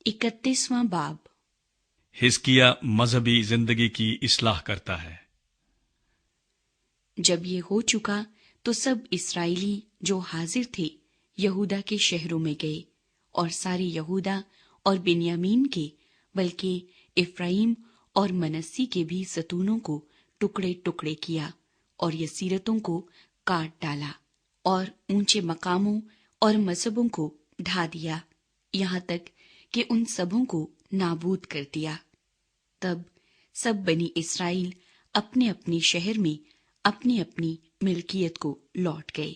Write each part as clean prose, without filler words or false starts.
31वां बाब। हिजकिय्याह मजहबी जिंदगी की इस्लाह करता है। जब ये हो चुका तो सब इस्राएली जो हाजिर थे यहूदा के शहरों में गए और सारे यहूदा और बिन्यामीन के बल्कि इफ्राइम और मनस्सी के भी सतूनों को टुकड़े टुकड़े किया और यसीरतों को काट डाला और ऊंचे मकामों और मजहबों को ढा दिया, यहाँ तक कि उन सबों को नाबूद कर दिया। तब सब बनी इस्राएल अपने अपने शहर में अपनी अपनी मिल्कियत को लौट गए।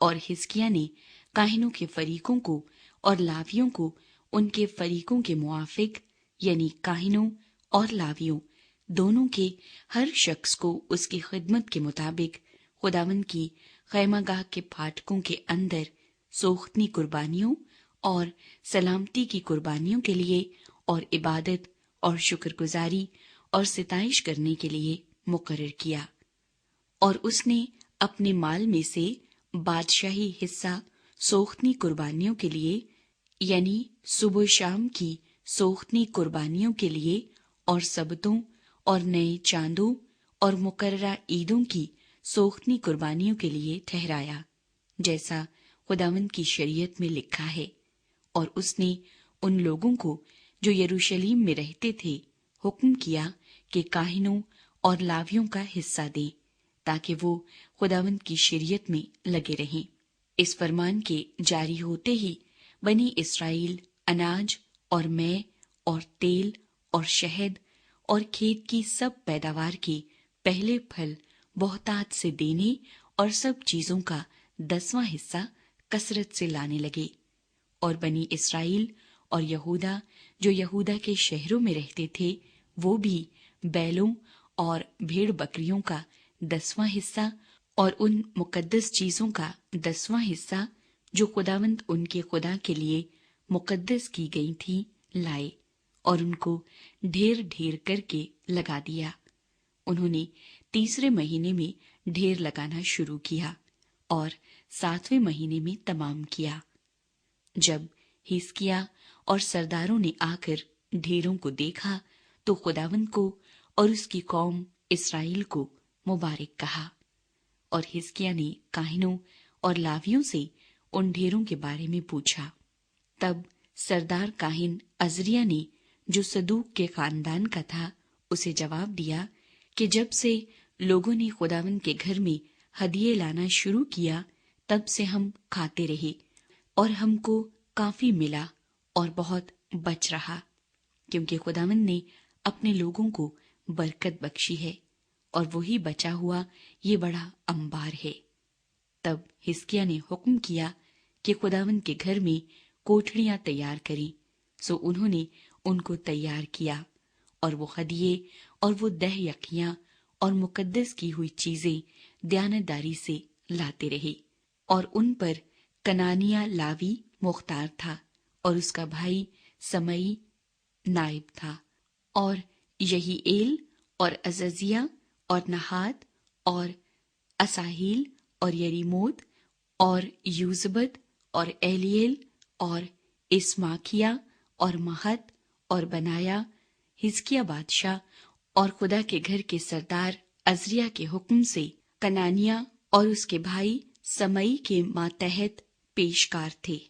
और हिजकिय्याह ने काहिनों के फरीकों को और लावियों को उनके फरीकों के मुआफिक यानी काहिनों और लावियों दोनों के हर शख्स को उसकी खिदमत के मुताबिक खुदावंद की खैमागाह के फाटकों के अंदर सोख्तनी कुर्बानियों और सलामती की कुर्बानियों के लिए और इबादत और शुक्रगुजारी और सिताइश करने के लिए मुकर्रर किया। और उसने अपने माल में से बादशाही हिस्सा सोख्तनी कुर्बानियों के लिए यानी सुबह शाम की सोख्तनी कुर्बानियों के लिए और सबतों और नए चांदों और मुकर्ररा ईदों की सोख्तनी कुर्बानियों के लिए ठहराया, जैसा खुदावंद की शरीयत में लिखा है। और उसने उन लोगों को जो यरूशलेम में रहते थे हुक्म किया कि काहिनों और लावियों का हिस्सा दें, ताकि वो खुदावंद की शरीयत में लगे रहें। इस फरमान के जारी होते ही बनी इस्राएल अनाज और मै और तेल और शहद और खेत की सब पैदावार के पहले फल बहुतात से देने और सब चीजों का 10वां हिस्सा कसरत से लाने लगे। और बनी इस्राएल और यहूदा जो यहूदा के शहरों में रहते थे वो भी बैलों और भेड़ बकरियों का 10वां हिस्सा और उन मुकद्दस चीजों का 10वां हिस्सा जो खुदावंद उनके खुदा के लिए मुकद्दस की गई थी लाए और उनको ढेर ढेर करके लगा दिया। उन्होंने 3 महीने में ढेर लगाना शुरू किया और 7वें महीने में तमाम किया। जब हिजकिय्याह और सरदारों ने आकर ढेरों को देखा तो खुदावंद को और उसकी कौम इस्राएल को मुबारक कहा। और हिजकिय्याह ने काहिनों और लावियों से उन ढेरों के बारे में पूछा। तब सरदार काहिन अजरिया ने जो सदूक के खानदान का था उसे जवाब दिया कि जब से लोगों ने खुदावंद के घर में हदिये लाना शुरू किया तब से हम खाते रहे और हमको काफी मिला और बहुत बच रहा, क्योंकि खुदावंद ने अपने लोगों को बरकत बख्शी है और वही बचा हुआ ये बड़ा अंबार है। तब हिजकिय्याह ने हुक्म किया कि खुदावंद के घर में कोठरियां तैयार करें। सो उन्होंने उनको तैयार किया और वो हदिये और वो दह यकियां और मुकद्दस की हुई चीजें दयानतदारी से लाते रहे। और उन पर कनानिया लावी मुख्तार था और उसका भाई समई नाइब था और यहीएल और अजजिया और नहात और असाहील और यरीमोत और यूजबत और एलियल और इस्माकिया और महत और बनाया हिजकिय्याह बादशाह और खुदा के घर के सरदार अजरिया के हुक्म से कनानिया और उसके भाई समई के मातहत पेशकार थे।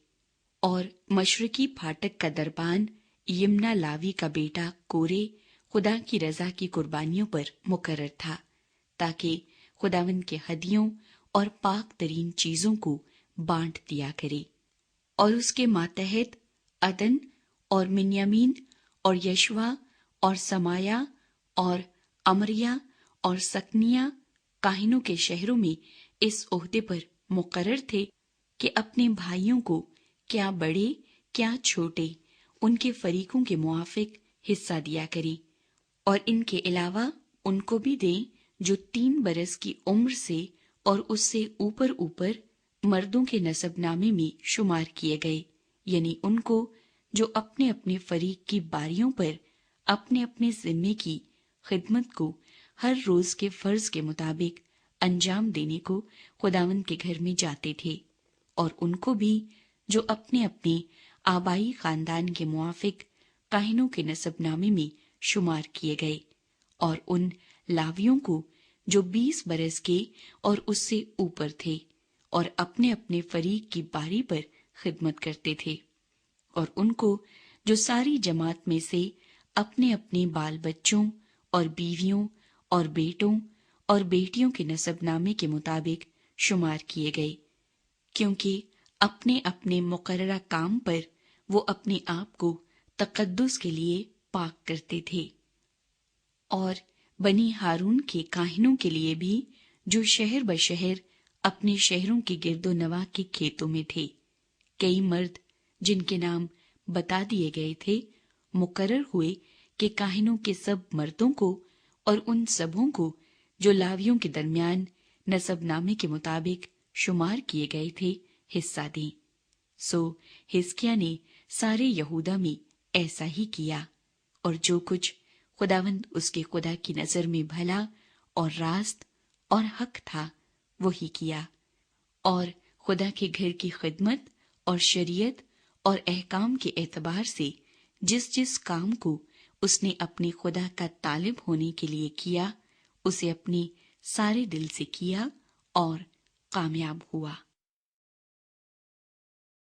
और मशरकी फाटक का दरबान यिम्ना लावी का बेटा कोरे खुदा की रजा की कुर्बानियों पर मुकर्रर था, ताकि खुदावंद के हदियों और पाक तरीन चीजों को बांट दिया करे। और उसके मातहत अदन और मिन्यामीन और यशवा और समाया और अमरिया और सकनिया काहिनों के शहरों में इस ओहदे पर मुकर्रर थे कि अपने भाइयों को क्या बड़े क्या छोटे उनके फरीकों के मुआफिक हिस्सा दिया करें। और इनके अलावा उनको भी दें जो 3 बरस की उम्र से और उससे ऊपर ऊपर मर्दों के नसबनामे में शुमार किए गए, यानी उनको जो अपने अपने फरीक की बारियों पर अपने अपने जिम्मे की खिदमत को हर रोज के फर्ज के मुताबिक अंजाम देने को खुदावंद के घर में जाते थे। और उनको भी जो अपने अपने आबाई खानदान के मुआफिक काहिनों के नसब नामे में शुमार किए गए और उन लावियों को जो 20 बरस के और उससे ऊपर थे और अपने अपने फरीक की बारी पर खिदमत करते थे, और उनको जो सारी जमात में से अपने अपने बाल बच्चों और बीवियों और बेटों और बेटियों के नसबनामे के मुताबिक शुमार किए गए, क्योंकि अपने अपने मुकर्ररा काम पर वो अपने आप को तकद्दुस के लिए पाक करते थे। और बनी हारून के काहिनों के लिए भी, जो शहर ब शहर अपने शहरों के गिरदो नवा के खेतों में थे, कई मर्द जिनके नाम बता दिए गए थे मुकर्रर हुए कि काहिनों के सब मर्दों को और उन सबों को जो लावियों के दरमियान नसबनामे के मुताबिक शुमार किए गए थे हिस्सा दें। सो हिजकिय्याह ने सारे यहूदा में ऐसा ही किया, और जो कुछ खुदावंद उसके खुदा की नजर में भला और रास्त और हक था वही किया, और खुदा के घर की खिदमत और शरीयत और अहकाम के एतबार से जिस जिस काम को उसने अपने खुदा का तालिब होने के लिए किया, उसे अपने सारे दिल से किया और कामयाब हुआ।